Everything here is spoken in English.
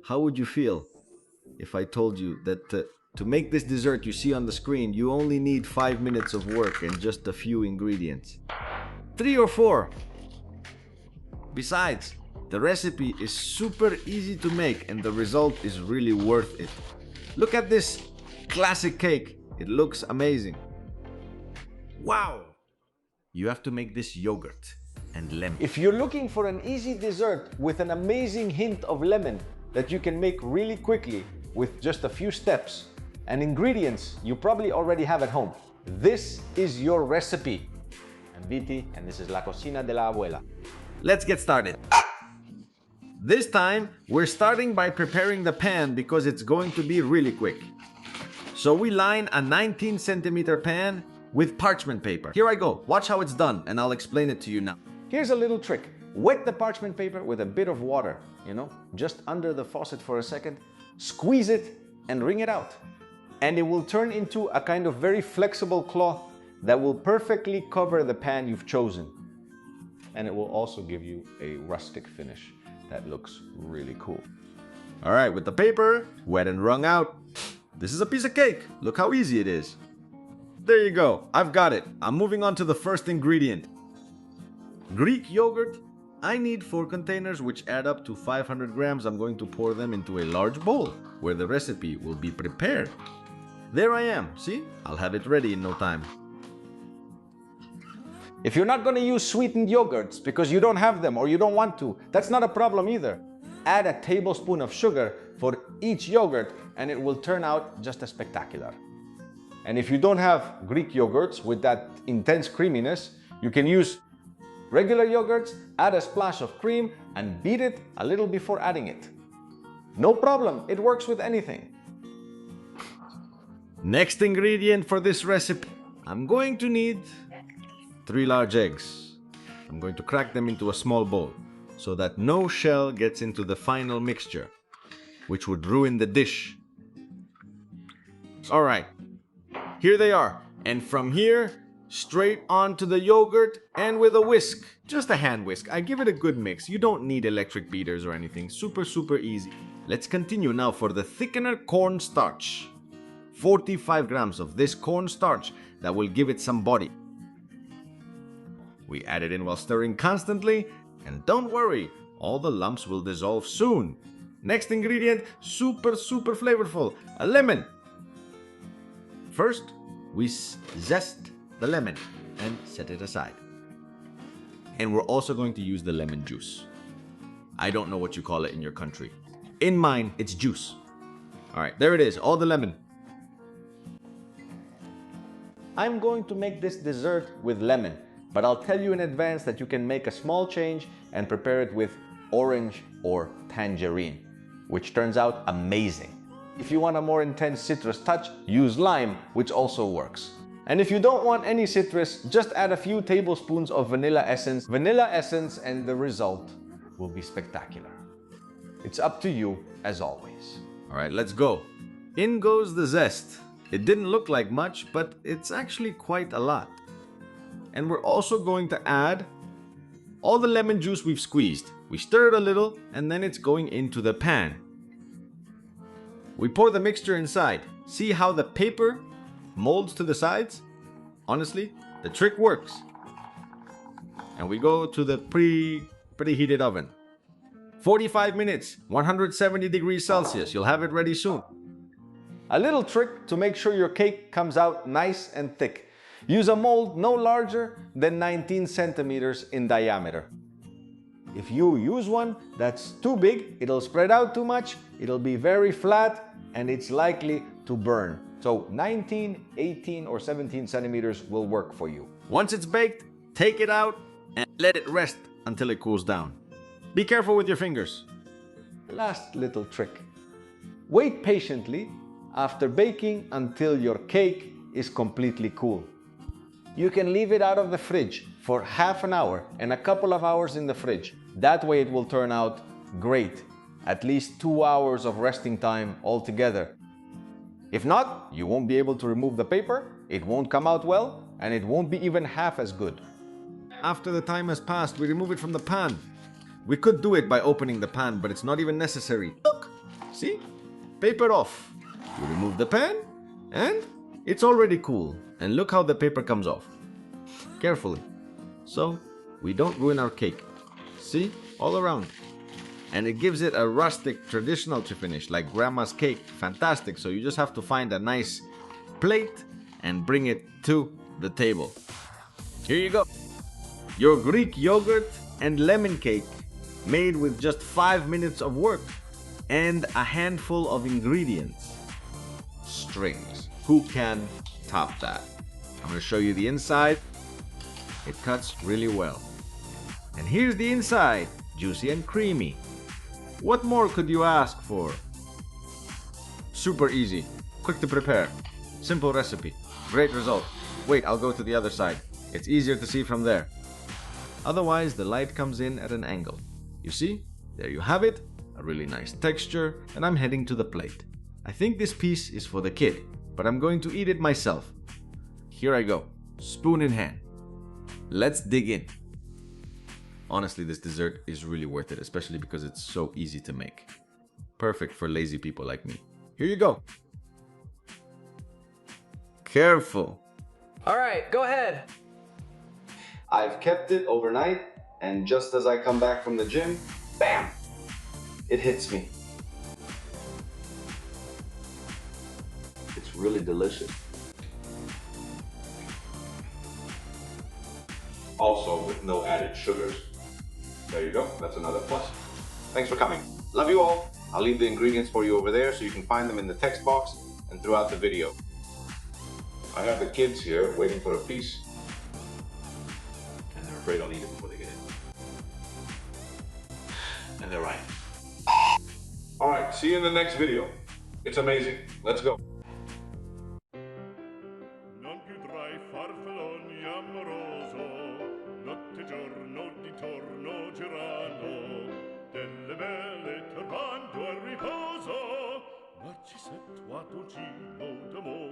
How would you feel if I told you that to make this dessert you see on the screen, you only need 5 minutes of work and just a few ingredients? 3 or 4. Besides, the recipe is super easy to make and the result is really worth it. Look at this classic cake. It looks amazing. Wow! You have to make this yogurt and lemon. If you're looking for an easy dessert with an amazing hint of lemon that you can make really quickly with just a few steps and ingredients you probably already have at home, this is your recipe. I'm Viti and this is La Cocina de la Abuela. Let's get started. This time, we're starting by preparing the pan because it's going to be really quick. So we line a 19 centimeter pan with parchment paper. Here I go. Watch how it's done and I'll explain it to you now. Here's a little trick. Wet the parchment paper with a bit of water, just under the faucet for a second. Squeeze it and wring it out. And it will turn into a kind of very flexible cloth that will perfectly cover the pan you've chosen. And it will also give you a rustic finish that looks really cool. All right, with the paper wet and wrung out, this is a piece of cake. Look how easy it is. There you go, I've got it. I'm moving on to the first ingredient. Greek yogurt. I need 4 containers which add up to 500 grams. I'm going to pour them into a large bowl where the recipe will be prepared. There I am, see? I'll have it ready in no time. If you're not going to use sweetened yogurts because you don't have them or you don't want to, that's not a problem either. Add a tablespoon of sugar for each yogurt and it will turn out just as spectacular. And if you don't have Greek yogurts with that intense creaminess, you can use regular yogurts, add a splash of cream and beat it a little before adding it. No problem, it works with anything. Next ingredient for this recipe, I'm going to need 3 large eggs. I'm going to crack them into a small bowl so that no shell gets into the final mixture, which would ruin the dish. All right, here they are. And from here, straight onto the yogurt and with a whisk. Just a hand whisk. I give it a good mix. You don't need electric beaters or anything. Super, super easy. Let's continue now for the thickener cornstarch. 45 grams of this cornstarch that will give it some body. We add it in while stirring constantly, and don't worry, all the lumps will dissolve soon. Next ingredient, super, super flavorful, a lemon. First, we zest the lemon and set it aside. And we're also going to use the lemon juice. I don't know what you call it in your country. In mine, it's juice. All right, there it is, all the lemon. I'm going to make this dessert with lemon, but I'll tell you in advance that you can make a small change and prepare it with orange or tangerine, which turns out amazing. If you want a more intense citrus touch, use lime, which also works. And if you don't want any citrus, just add a few tablespoons of vanilla essence. Vanilla essence and the result will be spectacular. It's up to you, as always. All right, let's go. In goes the zest. It didn't look like much, but it's actually quite a lot. And we're also going to add all the lemon juice we've squeezed. We stir it a little, and then it's going into the pan. We pour the mixture inside. See how the paper molds to the sides? Honestly, the trick works. And we go to the preheated oven. 45 minutes, 170 degrees Celsius. You'll have it ready soon. A little trick to make sure your cake comes out nice and thick. Use a mold no larger than 19 centimeters in diameter. If you use one that's too big, it'll spread out too much, it'll be very flat, and it's likely to burn. So 19, 18, or 17 centimeters will work for you. Once it's baked, take it out and let it rest until it cools down. Be careful with your fingers. Last little trick. Wait patiently after baking until your cake is completely cool. You can leave it out of the fridge for half an hour and a couple of hours in the fridge. That way it will turn out great. At least 2 hours of resting time altogether. If not, you won't be able to remove the paper, it won't come out well, and it won't be even half as good. After the time has passed, we remove it from the pan. We could do it by opening the pan, but it's not even necessary. Look, See? Paper off. You remove the pan and it's already cool. And look how the paper comes off. Carefully. So we don't ruin our cake. See? All around. And it gives it a rustic traditional finish like grandma's cake. Fantastic. So you just have to find a nice plate and bring it to the table. Here you go. Your Greek yogurt and lemon cake made with just 5 minutes of work and a handful of ingredients. Strings. Who can top that? I'm going to show you the inside. It cuts really well. And here's the inside, juicy and creamy. What more could you ask for? Super easy, quick to prepare, simple recipe, great result. Wait, I'll go to the other side. It's easier to see from there. Otherwise, the light comes in at an angle. You see? There you have it. A really nice texture, and I'm heading to the plate. I think this piece is for the kid, but I'm going to eat it myself. Here I go, spoon in hand. Let's dig in. Honestly, this dessert is really worth it, especially because it's so easy to make. Perfect for lazy people like me. Here you go. Careful. All right, go ahead. I've kept it overnight, and just as I come back from the gym, bam! It hits me. It's really delicious. Also with no added sugars. There you go, that's another plus. Thanks for coming. Love you all. I'll leave the ingredients for you over there so you can find them in the text box and throughout the video. I have the kids here waiting for a piece. And they're afraid I'll eat it before they get in. And they're right. Alright, see you in the next video. It's amazing. Let's go. Non più tra i farfalloni amoroso, notte giorno di torno girando, delle belle turbando al riposo, ma ci s'è tuato Gino d'amore.